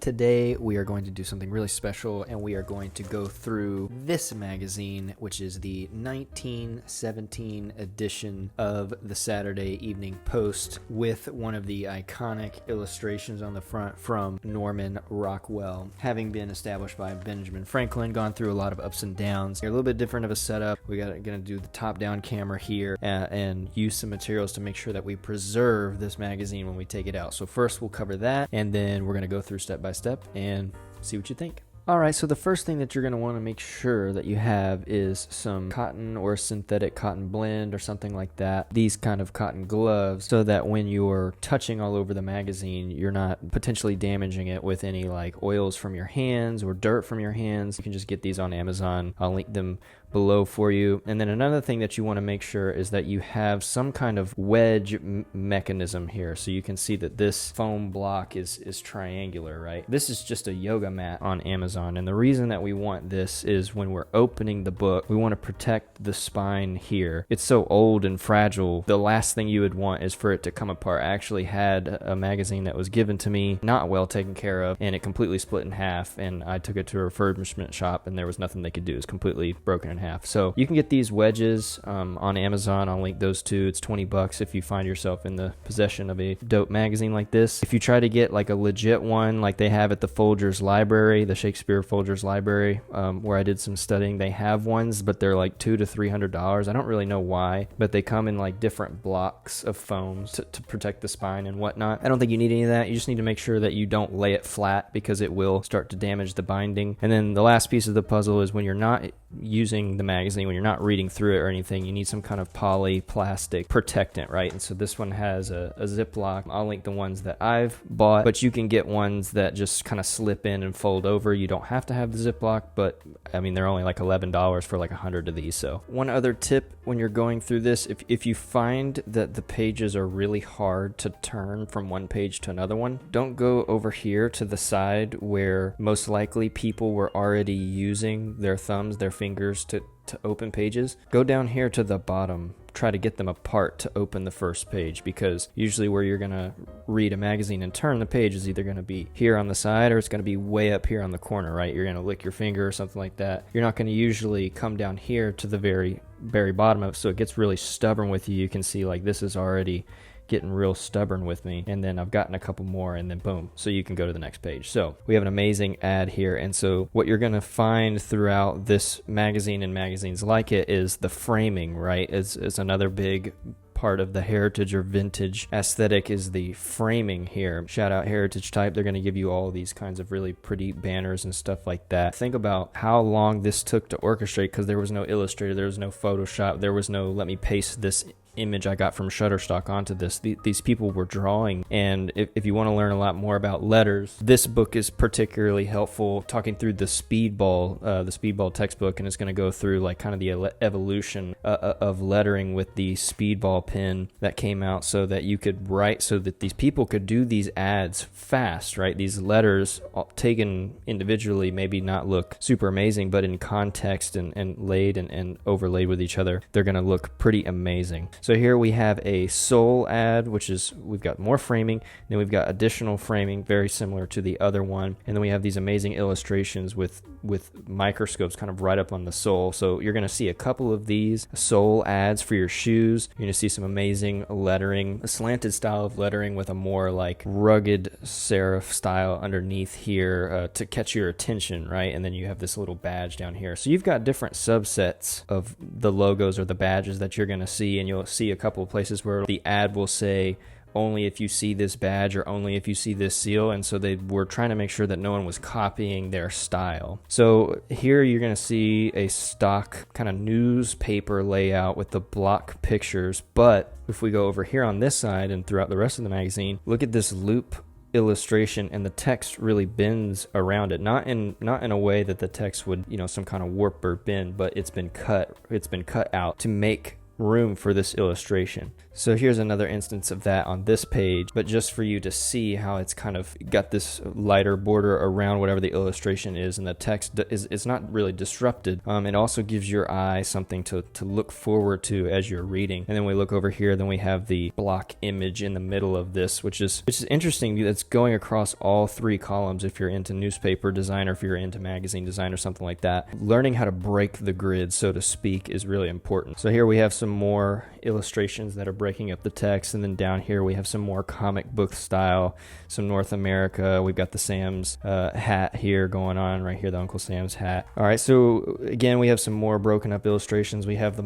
Today we are going to do something really special, and we are going to go through this magazine, which is the 1917 edition of the Saturday Evening Post, with one of the iconic illustrations on the front from Norman Rockwell. Having been established by Benjamin Franklin, gone through a lot of ups and downs. A little bit different of a setup. We got gonna do the top-down camera here and use some materials to make sure that we preserve this magazine when we take it out. So first we'll cover that, and then we're gonna go through step by step and see what you think. Alright, so the first thing that you're going to want to make sure that you have is some cotton or synthetic cotton blend or something like that. These kind of cotton gloves, so that when you're touching all over the magazine, you're not potentially damaging it with any like oils from your hands or dirt from your hands. You can just get these on Amazon. I'll link them below for you. And then another thing that you want to make sure is that you have some kind of wedge mechanism here. So you can see that this foam block is triangular, right? This is just a yoga mat on Amazon. And the reason that we want this is when we're opening the book, we want to protect the spine here. It's so old and fragile. The last thing you would want is for it to come apart. I actually had a magazine that was given to me, not well taken care of, and it completely split in half. And I took it to a refurbishment shop, and there was nothing they could do. It was completely broken in half. So you can get these wedges on Amazon. I'll link those too. It's $20 if you find yourself in the possession of a dope magazine like this. If you try to get like a legit one like they have at the Folgers Library, the Shakespeare Folgers Library, where I did some studying, they have ones, but they're like $200 to $300. I don't really know why, but they come in like different blocks of foams to protect the spine and whatnot. I don't think you need any of that. You just need to make sure that you don't lay it flat, because it will start to damage the binding. And then the last piece of the puzzle is when you're not using the magazine, when you're not reading through it or anything, you need some kind of poly plastic protectant, right? And so this one has a Ziploc. I'll link the ones that I've bought, but you can get ones that just kind of slip in and fold over. You don't have to have the Ziploc, but I mean, they're only like $11 for like 100 of these. So one other tip when you're going through this, if you find that the pages are really hard to turn from one page to another one, don't go over here to the side where most likely people were already using their thumbs, their fingers to open pages. Go down here to the bottom. Try to get them apart to open the first page, because usually where you're going to read a magazine and turn the page is either going to be here on the side, or it's going to be way up here on the corner, right? You're going to lick your finger or something like that. You're not going to usually come down here to the very bottom of it, so it gets really stubborn with you. You can see like this is already getting real stubborn with me, and then I've gotten a couple more, and then boom, so you can go to the next page. So we have an amazing ad here, and so what you're gonna find throughout this magazine and magazines like it is the framing, right? Is another big part of the heritage or vintage aesthetic, is the framing here. Shout out Heritage Type. They're going to give you all these kinds of really pretty banners and stuff like that. Think about how long this took to orchestrate, because there was no Illustrator, there was no Photoshop, there was no let me paste this image I got from Shutterstock onto this. These people were drawing, and if you want to learn a lot more about letters, this book is particularly helpful, talking through the Speedball textbook, and it's going to go through like kind of the evolution of lettering with the Speedball pen that came out, so that you could write, so that these people could do these ads fast, right? These letters taken individually maybe not look super amazing, but in context and laid and overlaid with each other, they're going to look pretty amazing. So here we have a Soul ad, which is, we've got more framing, then we've got additional framing, very similar to the other one, and then we have these amazing illustrations with microscopes kind of right up on the sole. So you're going to see a couple of these Soul ads for your shoes. You're going to see some amazing lettering, a slanted style of lettering with a more like rugged serif style underneath here to catch your attention, right? And then you have this little badge down here. So you've got different subsets of the logos or the badges that you're going to see, and you'll see a couple of places where the ad will say only if you see this badge or only if you see this seal, and so they were trying to make sure that no one was copying their style. So here you're going to see a stock kind of newspaper layout with the block pictures, but if we go over here on this side and throughout the rest of the magazine, look at this loop illustration, and the text really bends around it, not in a way that the text would, some kind of warp or bend, but it's been cut out to make room for this illustration. So here's another instance of that on this page, but just for you to see how it's kind of got this lighter border around whatever the illustration is, and the text is not really disrupted. It also gives your eye something to look forward to as you're reading. And then we look over here, then we have the block image in the middle of this, which is interesting. That's going across all 3 columns if you're into newspaper design or if you're into magazine design or something like that. Learning how to break the grid, so to speak, is really important. So here we have some more illustrations that are breaking up the text, and then down here we have some more comic book style, some North America. We've got the Sam's hat here going on right here, the Uncle Sam's hat. All right, so again, we have some more broken up illustrations. We have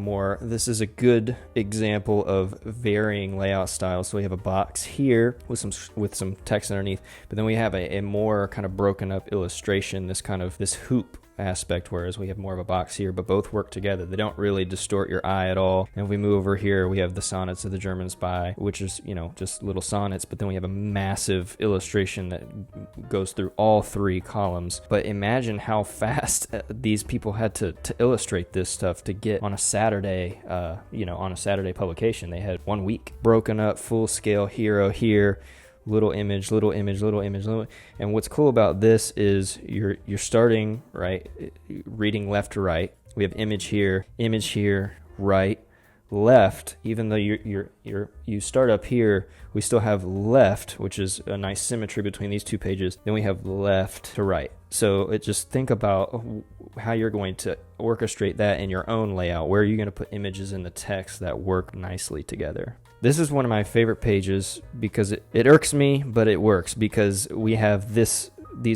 this is a good example of varying layout styles. So we have a box here with some text underneath, but then we have a more kind of broken up illustration, this hoop aspect, whereas we have more of a box here, but both work together. They don't really distort your eye at all. And if we move over here, we have the Sonnets of the German Spy, which is, just little sonnets, but then we have a massive illustration that goes through all 3 columns. But imagine how fast these people had to illustrate this stuff to get on a Saturday, on a Saturday publication. They had 1 week. Broken up, full scale hero here, little image, little image, little image, little. And what's cool about this is you're starting right, reading left to right. We have image here, right, left. Even though you start up here, we still have left, which is a nice symmetry between these 2 pages. Then we have left to right. So just think about how you're going to orchestrate that in your own layout. Where are you going to put images in the text that work nicely together? This is one of my favorite pages because it irks me, but it works because we have these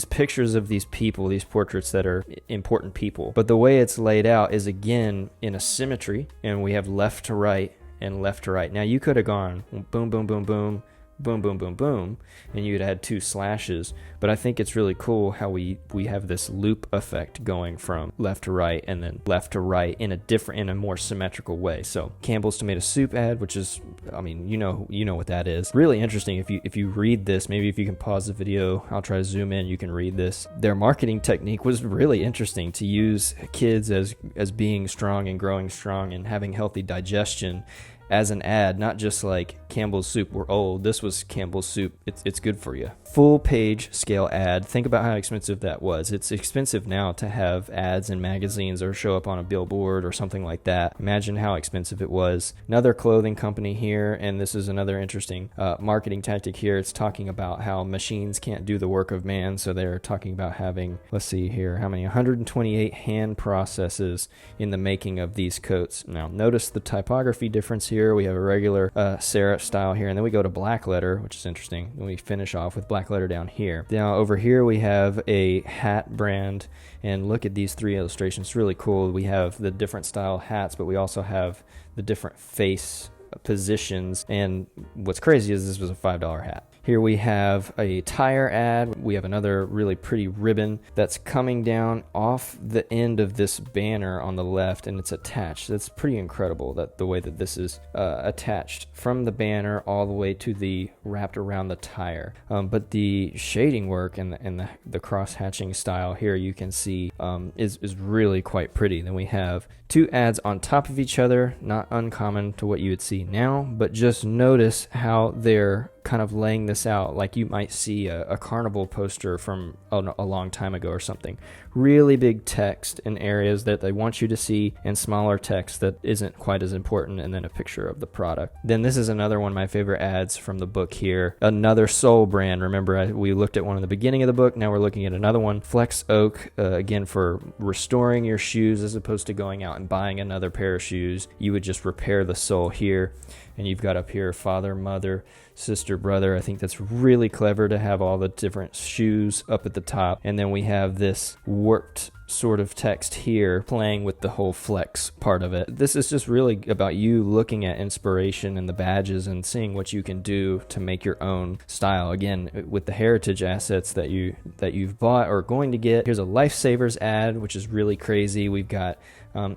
pictures of these people, these portraits that are important people. But the way it's laid out is, again, in a symmetry, and we have left to right and left to right. Now, you could have gone boom, boom, boom, boom, boom, boom, boom, boom, and you'd had 2 slashes. But I think it's really cool how we have this loop effect going from left to right and then left to right in a more symmetrical way. So Campbell's tomato soup ad, which is, you know what that is. Really interesting. If you read this, maybe if you can pause the video, I'll try to zoom in, you can read this. Their marketing technique was really interesting, to use kids as being strong and growing strong and having healthy digestion as an ad, not just like Campbell's soup, we're old. This was Campbell's soup, it's good for you. Full page scale ad. Think about how expensive that was. It's expensive now to have ads in magazines or show up on a billboard or something like that. Imagine how expensive it was. Another clothing company here, and this is another interesting marketing tactic here. It's talking about how machines can't do the work of man, so they're talking about having, let's see here, how many, 128 hand processes in the making of these coats. Now notice the typography difference here. We have a regular serif style here, and then we go to black letter, which is interesting. Then we finish off with black letter down here. Now over here we have a hat brand, and look at these 3 illustrations. It's really cool. We have the different style hats, but we also have the different face positions, and what's crazy is this was a $5 hat. Here we have a tire ad. We have another really pretty ribbon that's coming down off the end of this banner on the left, and it's attached. That's pretty incredible, that the way that this is attached from the banner all the way to the wrapped around the tire. But the shading work and the cross hatching style here, you can see is really quite pretty. Then we have 2 ads on top of each other, not uncommon to what you would see now, but just notice how they're kind of laying this out like you might see a carnival poster from a long time ago or something. Really big text in areas that they want you to see, and smaller text that isn't quite as important, and then a picture of the product. Then this is another one of my favorite ads from the book here. Another Soul brand. Remember, we looked at one in the beginning of the book. Now we're looking at another one. Flexoak, again, for restoring your shoes as opposed to going out and buying another pair of shoes. You would just repair the sole here. And you've got up here father, mother, sister, brother. I think that's really clever to have all the different shoes up at the top. And then we have this warped sort of text here playing with the whole flex part of it. This is just really about you looking at inspiration and the badges and seeing what you can do to make your own style. Again, with the heritage assets that you've bought or going to get. Here's a Lifesavers ad, which is really crazy. We've got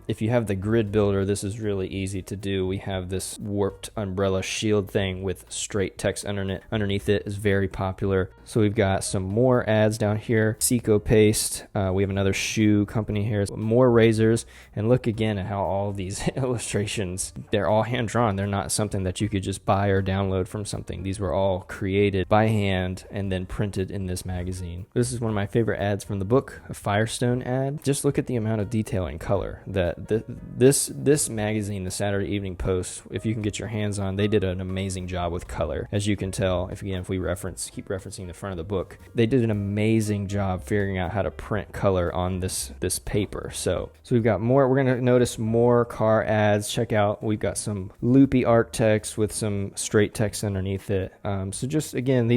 if you have the grid builder, this is really easy to do. We have this warped striped umbrella shield thing with straight text underneath it is very popular. So we've got some more ads down here. Seco Paste. We have another shoe company here. More razors. And look again at how all these illustrations, they're all hand-drawn. They're not something that you could just buy or download from something. These were all created by hand and then printed in this magazine. This is one of my favorite ads from the book, a Firestone ad. Just look at the amount of detail and color that this magazine, the Saturday Evening Post, if you can get your hands on, they did an amazing job with color. As you can tell, if we keep referencing the front of the book, they did an amazing job figuring out how to print color on this paper. So we've got more. We're going to notice more car ads. Check out, we've got some loopy art text with some straight text underneath it. So just again,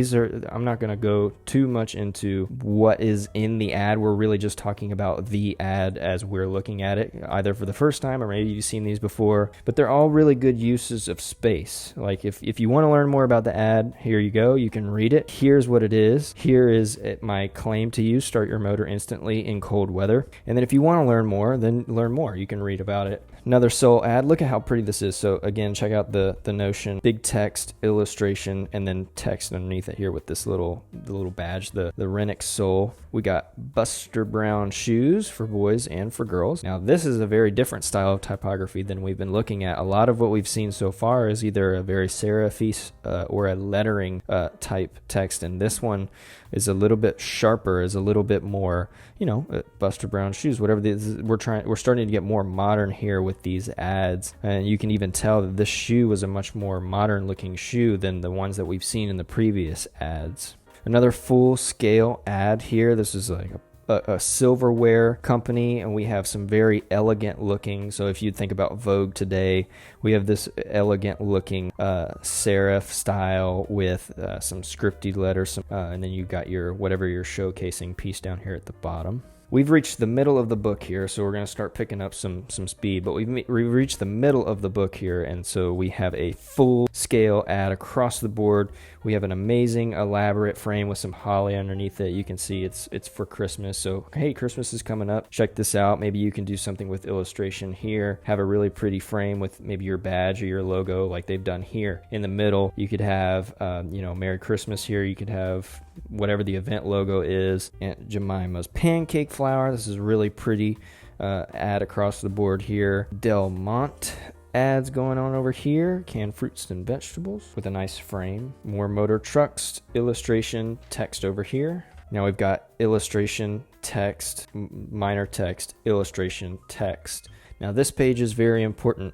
I'm not going to go too much into what is in the ad. We're really just talking about the ad as we're looking at it, either for the first time or maybe you've seen these before, but they're all really good uses of space. Like if you want to learn more about the ad, here you go. You can read it. Here's what it is. Here is my claim to you: start your motor instantly in cold weather. And then if you want to learn more, then learn more. You can read about it. Another sole ad. Look at how pretty this is. So again, check out the Notion big text illustration and then text underneath it here with this the little badge, the Renix sole. We got Buster Brown shoes for boys and for girls. Now this is a very different style of typography than we've been looking at. A lot of what we've seen so far is either a very serif or a lettering type text, and this one is a little bit sharper, is a little bit more, Buster Brown shoes, whatever this is. We're starting to get more modern here with these ads, and you can even tell that this shoe was a much more modern looking shoe than the ones that we've seen in the previous ads. Another full scale ad here. This is like a silverware company, and we have some very elegant looking. So if you think about Vogue today, we have this elegant looking serif style with some scripty letters, and then you got your whatever you're showcasing piece down here at the bottom. We've reached the middle of the book here, so we're going to start picking up some speed, but we've reached the middle of the book here, and so we have a full-scale ad across the board. We have an amazing, elaborate frame with some holly underneath it. You can see it's for Christmas, so hey, Christmas is coming up. Check this out. Maybe you can do something with illustration here. Have a really pretty frame with maybe your badge or your logo like they've done here. In the middle, you could have, Merry Christmas here. You could have whatever the event logo is. Aunt Jemima's pancake flour. This is really pretty ad across the board here. Del Monte ads going on over here. Canned fruits and vegetables with a nice frame. More motor trucks, illustration, text over here. Now we've got illustration, text, minor text, illustration, text. Now this page is very important.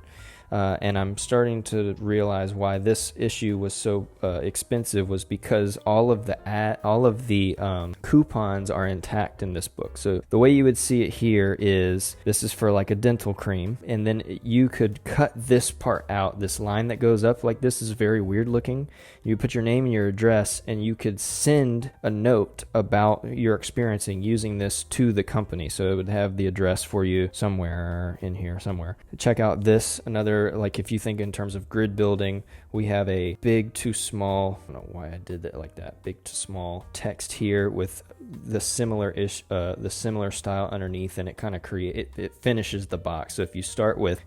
And I'm starting to realize why this issue was so expensive was because all of the coupons are intact in this book. So the way you would see it here is this is for like a dental cream, and then you could cut this part out. This line that goes up like this is very weird looking. You put your name and your address, and you could send a note about your experiencing using this to the company. So it would have the address for you somewhere in here somewhere. Check out this, another, like if you think in terms of grid building, we have a big to small, I don't know why I did that like that, big to small text here with the similar style underneath, and it kind of it finishes the box. So if you start with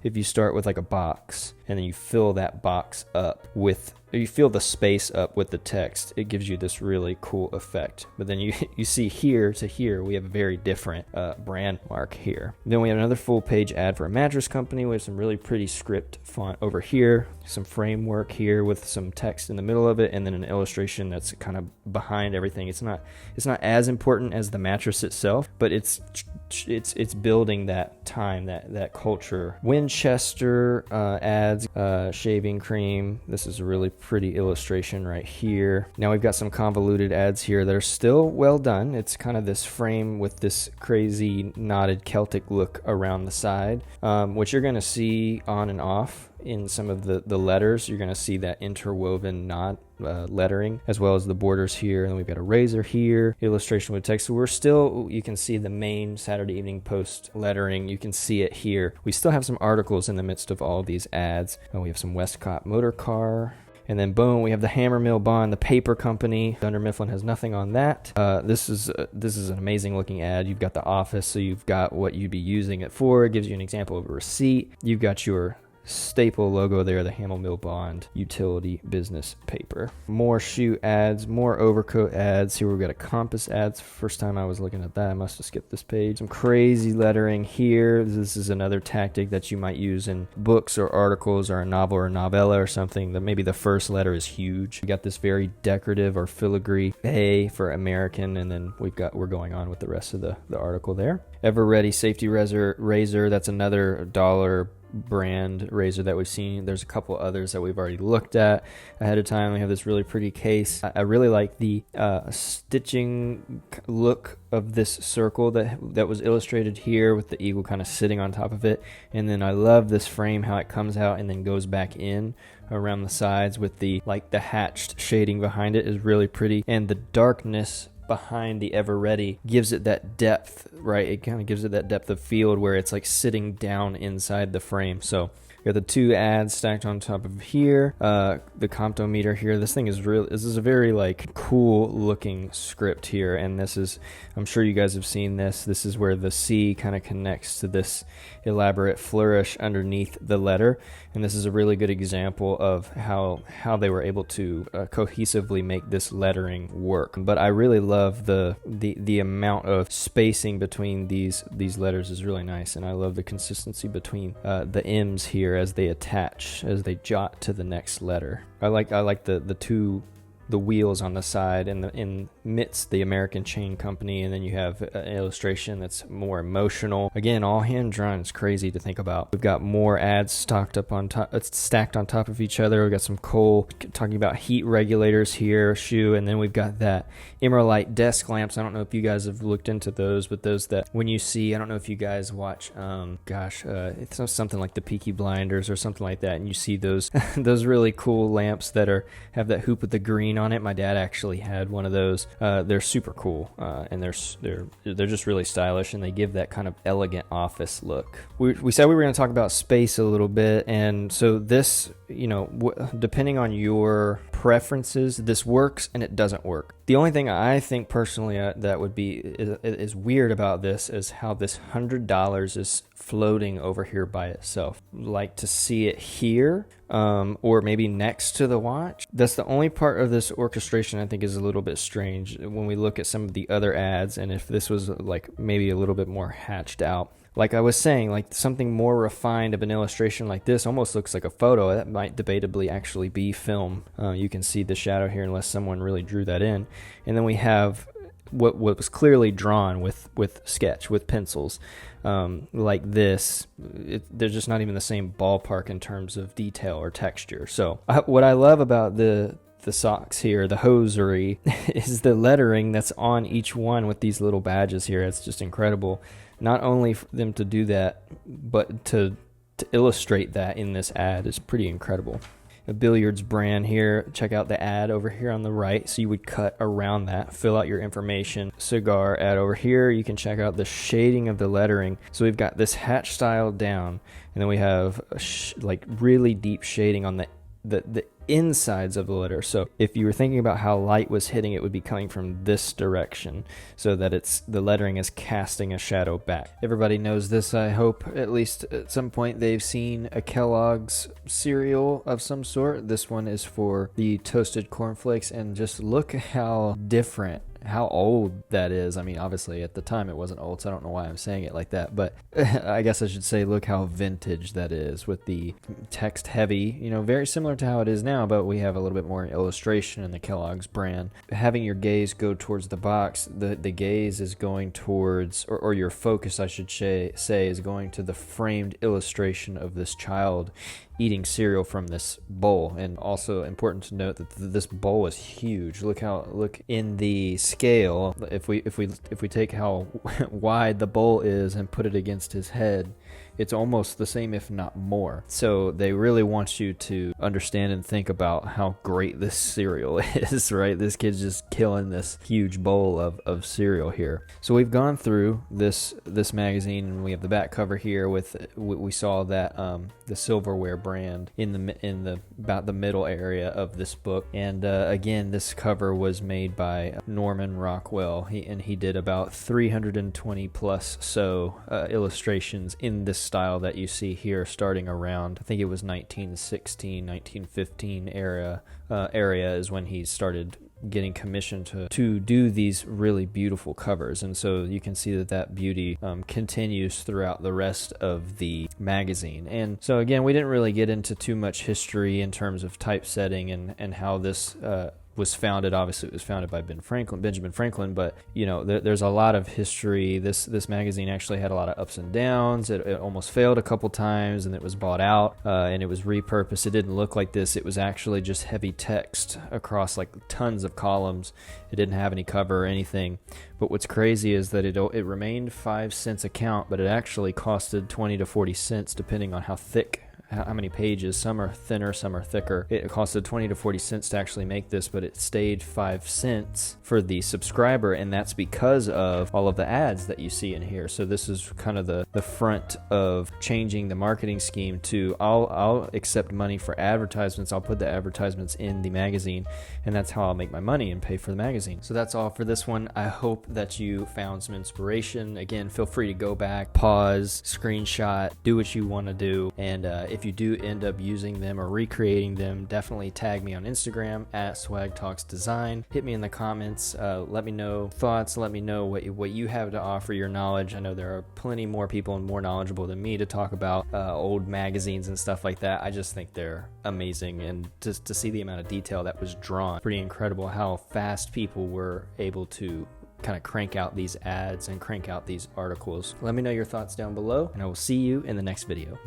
like a box and then you fill that box up with, you fill the space up with the text, it gives you this really cool effect. But then you see here to here, we have a very different brand mark here. Then we have another full page ad for a mattress company with some really pretty script font over here, some framework here with some text in the middle of it, and then an illustration that's kind of behind everything. It's not as important as the mattress itself, but it's building that time, that culture. Winchester ads, shaving cream. This is a really pretty illustration right here. Now we've got some convoluted ads here that are still well done. It's kind of this frame with this crazy knotted Celtic look around the side, which you're going to see on and off in some of the letters. You're going to see that interwoven knot lettering, as well as the borders here. And then we've got a razor here, illustration with text. So you can see the main Saturday Evening Post lettering. You can see it here. We still have some articles in the midst of all these ads. We have some Westcott motor car. And then boom, we have the Hammermill bond, the paper company. Dunder Mifflin has nothing on that. This is an amazing looking ad. You've got the office, so you've got what you'd be using it for. It gives you an example of a receipt. You've got your staple logo there, the Hammermill Bond utility business paper. More shoe ads, more overcoat ads. Here we've got a compass ads. First time I was looking at that, I must have skipped this page. Some crazy lettering here. This is another tactic that you might use in books or articles or a novel or novella or something, that maybe the first letter is huge. We got this very decorative or filigree A for American, and then we're going on with the rest of the article there. Ever Ready safety razor, that's another dollar brand razor that we've seen. There's a couple others that we've already looked at ahead of time. We have this really pretty case. I really like the stitching look of this circle that was illustrated here with the eagle kind of sitting on top of it. And then I love this frame, how it comes out and then goes back in around the sides with the hatched shading behind it is really pretty. And the darkness behind the Ever Ready gives it that depth, right? It kind of gives it that depth of field where it's like sitting down inside the frame. So we got the two ads stacked on top of here, the comptometer here. This thing is real. This is a very like cool looking script here, and this is, I'm sure you guys have seen this. This is where the C kind of connects to this elaborate flourish underneath the letter, and this is a really good example of how they were able to cohesively make this lettering work. But I really love the amount of spacing between these letters is really nice, and I love the consistency between the M's here as they attach, as they jot to the next letter. I like the wheels on the side, and in midst the American Chain Company, and then you have an illustration that's more emotional. Again, all hand drawn. It's crazy to think about. We've got more ads stacked on top of each other. We've got some coal talking about heat regulators here, shoe, and then we've got that Emerlite desk lamps. I don't know if you guys have looked into those, but those that when you see, I don't know if you guys watch, it's something like the Peaky Blinders or something like that, and you see those those really cool lamps that have that hoop with the green on it. My dad actually had one of those. They're super cool, and they're just really stylish, and they give that kind of elegant office look. We said we were going to talk about space a little bit, and so this, depending on your preferences, this works and it doesn't work. The only thing I think personally that would be is weird about this is how this $100 is floating over here by itself. Like to see it here, or maybe next to the watch. That's the only part of this orchestration I think is a little bit strange when we look at some of the other ads, and if this was like maybe a little bit more hatched out. Like I was saying, like something more refined of an illustration like this almost looks like a photo. That might debatably actually be film. You can see the shadow here unless someone really drew that in. And then we have what was clearly drawn with sketch, with pencils. Like this, they're just not even the same ballpark in terms of detail or texture. So what I love about the socks here, the hosiery, is the lettering that's on each one with these little badges here. It's just incredible. Not only for them to do that, but to illustrate that in this ad is pretty incredible. A billiards brand here. Check out the ad over here on the right. So you would cut around that, fill out your information. Cigar ad over here. You can check out the shading of the lettering. So we've got this hatch style down, and then we have like really deep shading on the insides of the letter. So if you were thinking about how light was hitting, it would be coming from this direction, so that the lettering is casting a shadow back. Everybody knows this, I hope. At least at some point they've seen a Kellogg's cereal of some sort. This one is for the toasted cornflakes, and just look how different, how old that is. I mean, obviously at the time it wasn't old, so I don't know why I'm saying it like that, but I guess I should say look how vintage that is, with the text heavy, very similar to how it is now, but we have a little bit more illustration in the Kellogg's brand. Having your gaze go towards the box, the gaze is going towards, or your focus I should say is going to the framed illustration of this child eating cereal from this bowl. And also important to note that this bowl is huge. Look in the scale. If we take how wide the bowl is and put it against his head, it's almost the same, if not more. So they really want you to understand and think about how great this cereal is, right? This kid's just killing this huge bowl of cereal here. So we've gone through this magazine, and we have the back cover here with we saw that the silverware brand in the about the middle area of this book. And again, this cover was made by Norm Norman Rockwell, he did about 320 plus illustrations in this style that you see here, starting around, I think it was 1916, 1915 area is when he started getting commissioned to do these really beautiful covers. And so you can see that beauty continues throughout the rest of the magazine. And so again, we didn't really get into too much history in terms of typesetting and how this was founded. Obviously it was founded by Benjamin Franklin, but you know, there's a lot of history. This magazine actually had a lot of ups and downs. It almost failed a couple times, and it was bought out and it was repurposed. It didn't look like this. It was actually just heavy text across like tons of columns. It didn't have any cover or anything. But what's crazy is that it remained 5 cents a count, but it actually costed 20 to 40 cents depending on how thick, how many pages. Some are thinner, some are thicker. It costed 20 to 40 cents to actually make this, but it stayed 5 cents for the subscriber, and that's because of all of the ads that you see in here. So this is kind of the front of changing the marketing scheme to I'll accept money for advertisements. I'll put the advertisements in the magazine, and that's how I'll make my money and pay for the magazine. So that's all for this one. I hope that you found some inspiration. Again, feel free to go back, pause, screenshot, do what you want to do, and if you do end up using them or recreating them, definitely tag me on Instagram at SwagTalksDesign. Hit me in the comments. Let me know thoughts. Let me know what you have to offer, your knowledge. I know there are plenty more people and more knowledgeable than me to talk about old magazines and stuff like that. I just think they're amazing, and just to see the amount of detail that was drawn, pretty incredible how fast people were able to kind of crank out these ads and crank out these articles. Let me know your thoughts down below, and I will see you in the next video.